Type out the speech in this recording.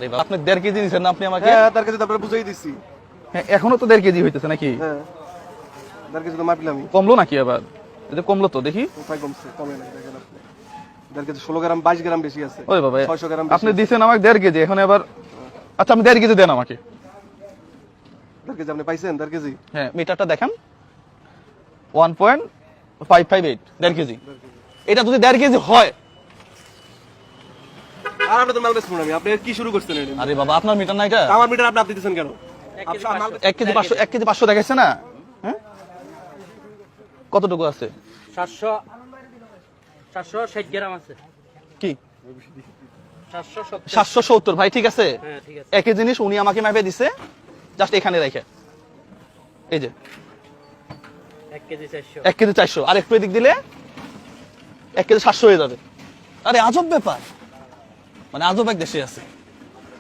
আরে বাবা, আপনি 1.5 কেজি দিচ্ছেন না আপনি আমাকে? হ্যাঁ 1.5 কেজি তো আপনারা বুঝাই দিছি। হ্যাঁ, এখনো তো 1.5 কেজি হইতেছে নাকি? হ্যাঁ 1.5 কেজি তো মাপলামই। কমলো নাকি আবার? এটা কমলো তো দেখি। কোথায় কমছে? কমে নাই, দেখেন আপনি। 1.5 কেজি 16 গ্রাম 22 গ্রাম বেশি আছে। ওই বাবা, 600 গ্রাম আপনি দিচ্ছেন আমাকে 1.5 কেজি, এখন আবার আচ্ছা আপনি 1.5 কেজি দেন আমাকে। 1.5 কেজি আপনি পাইছেন? 1.5 কেজি? হ্যাঁ, মিটারটা দেখেন 1.558, 1.5 কেজি। এটা যদি 1.5 কেজি হয়, আর আপনি তো মাল বেচবেন আমি। আপনি কি শুরু করছেন এটা? আরে বাবা আপনার মিটার না এটা? আমার মিটার আপনি দিতেছেন কেন? 1 কেজি 500, 1 কেজি 500 দেখাইছে না? হ্যাঁ, কতটুকু আছে? 760 গ্রাম আছে। কি 770। 770 ভাই, ঠিক আছে। হ্যাঁ ঠিক আছে। একই জিনিস উনি আমাকে মাপে দিছে, জাস্ট এখানে রেখে। এই যে 1 কেজি 400। 1 কেজি 400, আর একটু এদিক দিলে 1 কেজি 700 হয়ে যাবে। আরে আজব ব্যাপার, মানে আজব এক দেশে আছে।